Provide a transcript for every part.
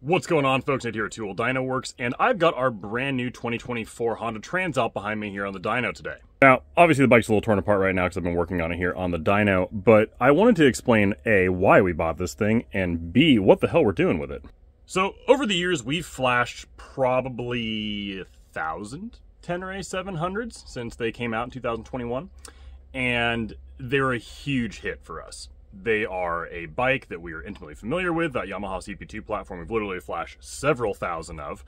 What's going on, folks? Nate here at Tool Dyno Works, and I've got our brand new 2024 Honda Transalp behind me here on the dyno today. Now, obviously the bike's a little torn apart right now because I've been working on it here on the dyno, but I wanted to explain A, why we bought this thing, and B, what the hell we're doing with it. So, over the years, we've flashed probably 1,000 Tenere 700s since they came out in 2021, and they're a huge hit for us. They are a bike that we are intimately familiar with, that Yamaha CP2 platform we've literally flashed several thousand of,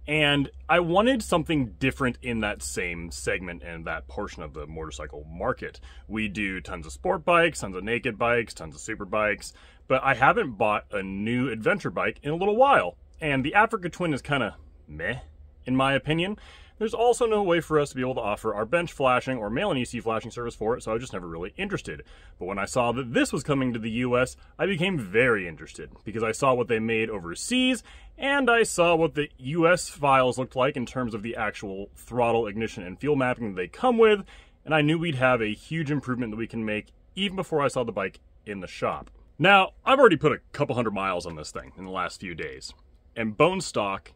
and I wanted something different in that same segment and that portion of the motorcycle market. We do tons of sport bikes, tons of naked bikes, tons of super bikes, but I haven't bought a new adventure bike in a little while, and the Africa Twin is kind of meh, in my opinion. There's also no way for us to be able to offer our bench flashing or mail-in ECU flashing service for it, so I was just never really interested. But when I saw that this was coming to the US, I became very interested, because I saw what they made overseas, and I saw what the US files looked like in terms of the actual throttle, ignition, and fuel mapping that they come with, and I knew we'd have a huge improvement that we can make even before I saw the bike in the shop. Now, I've already put a couple hundred miles on this thing in the last few days, and bone stock,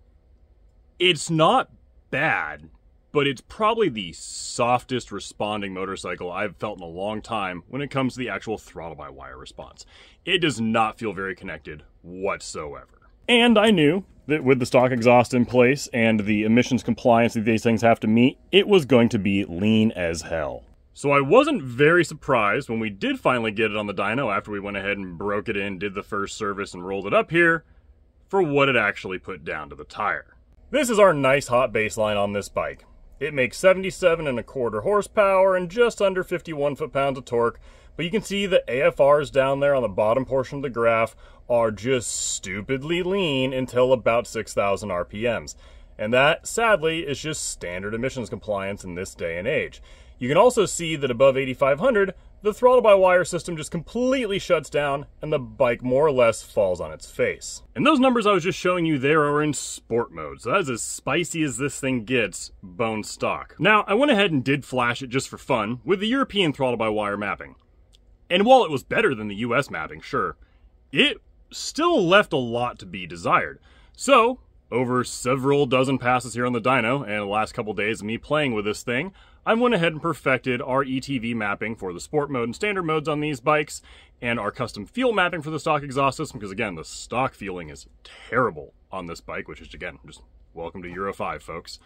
it's not bad, but it's probably the softest responding motorcycle I've felt in a long time when it comes to the actual throttle-by-wire response. It does not feel very connected whatsoever. And I knew that with the stock exhaust in place and the emissions compliance that these things have to meet, it was going to be lean as hell. So I wasn't very surprised when we did finally get it on the dyno after we went ahead and broke it in, did the first service, and rolled it up here for what it actually put down to the tire. This is our nice hot baseline on this bike. It makes 77.25 horsepower and just under 51 foot-pounds of torque, but you can see the AFRs down there on the bottom portion of the graph are just stupidly lean until about 6,000 RPMs. And that, sadly, is just standard emissions compliance in this day and age. You can also see that above 8,500, the throttle-by-wire system just completely shuts down and the bike more or less falls on its face. And those numbers I was just showing you there are in sport mode, so that is as spicy as this thing gets, bone stock. Now, I went ahead and did flash it just for fun with the European throttle-by-wire mapping. And while it was better than the US mapping, sure, it still left a lot to be desired. So, over several dozen passes here on the dyno, and the last couple days of me playing with this thing, I went ahead and perfected our ETV mapping for the sport mode and standard modes on these bikes, and our custom fuel mapping for the stock exhaust system, because again, the stock feeling is terrible on this bike, which is, again, just welcome to Euro 5, folks.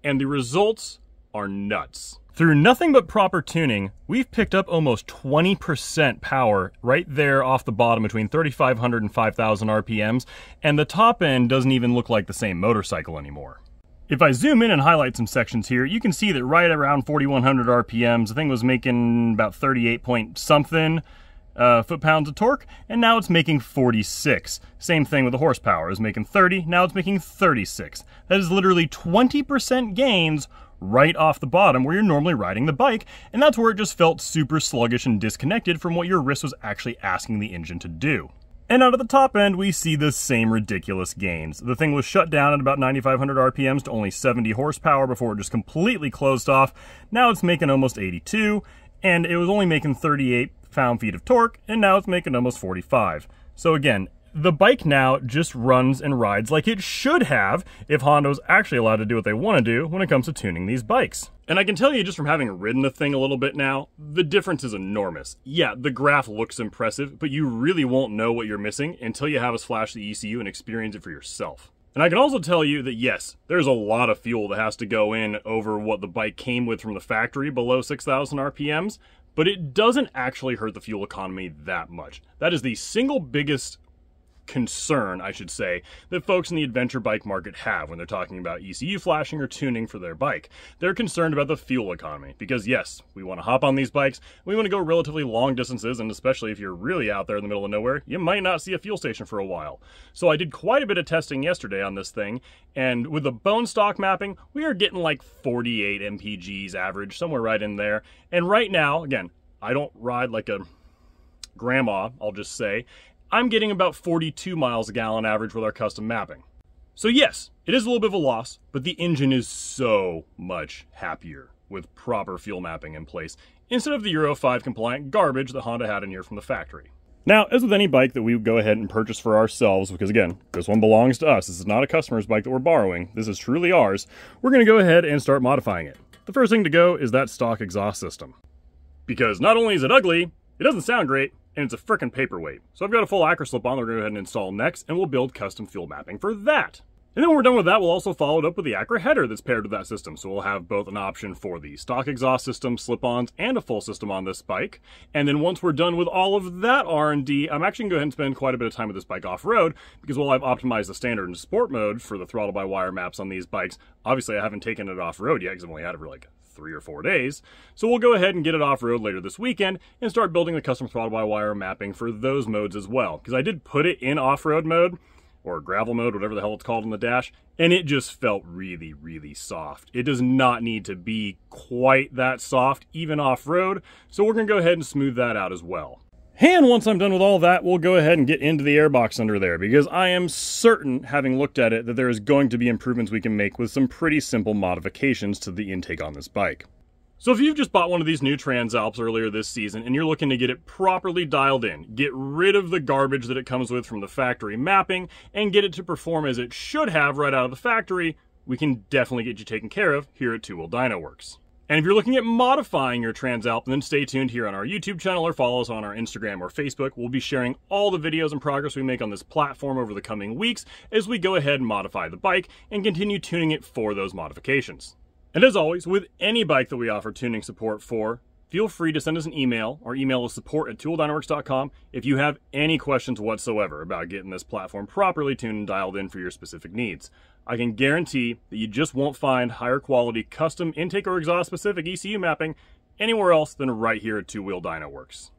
And the results are nuts. Through nothing but proper tuning, we've picked up almost 20% power right there off the bottom between 3,500 and 5,000 RPMs, and the top end doesn't even look like the same motorcycle anymore. If I zoom in and highlight some sections here, you can see that right around 4,100 RPMs, the thing was making about 38 point something foot-pounds of torque, and now it's making 46. Same thing with the horsepower. It was making 30, now it's making 36. That is literally 20% gains right off the bottom where you're normally riding the bike, and that's where it just felt super sluggish and disconnected from what your wrist was actually asking the engine to do. And out of the top end, we see the same ridiculous gains. The thing was shut down at about 9,500 RPMs to only 70 horsepower before it just completely closed off. Now it's making almost 82, and it was only making 38 pound-feet of torque, and now it's making almost 45. So again, the bike now just runs and rides like it should have if Honda was actually allowed to do what they want to do when it comes to tuning these bikes. And I can tell you just from having ridden the thing a little bit now, the difference is enormous. Yeah, the graph looks impressive, but you really won't know what you're missing until you have us flash the ECU and experience it for yourself. And I can also tell you that yes, there's a lot of fuel that has to go in over what the bike came with from the factory below 6,000 RPMs, but it doesn't actually hurt the fuel economy that much. That is the single biggest concern, I should say, that folks in the adventure bike market have when they're talking about ECU flashing or tuning for their bike. They're concerned about the fuel economy because yes, we want to hop on these bikes, we want to go relatively long distances, and especially if you're really out there in the middle of nowhere, you might not see a fuel station for a while. So I did quite a bit of testing yesterday on this thing, and with the bone stock mapping, we are getting like 48 mpgs average, somewhere right in there. And right now, again, I don't ride like a grandma, I'll just say, I'm getting about 42 miles a gallon average with our custom mapping. So yes, it is a little bit of a loss, but the engine is so much happier with proper fuel mapping in place, instead of the Euro 5 compliant garbage that Honda had in here from the factory. Now, as with any bike that we go ahead and purchase for ourselves, because again, this one belongs to us, this is not a customer's bike that we're borrowing, this is truly ours, we're going to go ahead and start modifying it. The first thing to go is that stock exhaust system. Because not only is it ugly, it doesn't sound great, and it's a frickin' paperweight. So I've got a full acro slip on that we're going to go ahead and install next, and we'll build custom fuel mapping for that. And then when we're done with that, we'll also follow it up with the acro header that's paired with that system. So we'll have both an option for the stock exhaust system, slip-ons, and a full system on this bike. And then once we're done with all of that R&D, I'm actually going to go ahead and spend quite a bit of time with this bike off-road, because while I've optimized the standard and sport mode for the throttle-by-wire maps on these bikes, obviously I haven't taken it off-road yet, because I've only had it for like 3 or 4 days. So we'll go ahead and get it off-road later this weekend and start building the custom throttle-by-wire mapping for those modes as well. Because I did put it in off-road mode, or gravel mode, whatever the hell it's called on the dash, and it just felt really, really soft. It does not need to be quite that soft, even off-road, so we're going to go ahead and smooth that out as well. And once I'm done with all that, we'll go ahead and get into the airbox under there, because I am certain, having looked at it, that there is going to be improvements we can make with some pretty simple modifications to the intake on this bike. So if you've just bought one of these new Transalps earlier this season and you're looking to get it properly dialed in, get rid of the garbage that it comes with from the factory mapping, and get it to perform as it should have right out of the factory, we can definitely get you taken care of here at Two Wheel Dyno Works. And if you're looking at modifying your Transalp, then stay tuned here on our YouTube channel or follow us on our Instagram or Facebook. We'll be sharing all the videos and progress we make on this platform over the coming weeks as we go ahead and modify the bike and continue tuning it for those modifications. And as always, with any bike that we offer tuning support for, feel free to send us an email. Our email is support@twowheeldynoworks.com if you have any questions whatsoever about getting this platform properly tuned and dialed in for your specific needs. I can guarantee that you just won't find higher quality custom intake or exhaust specific ECU mapping anywhere else than right here at Two Wheel Dyno Works.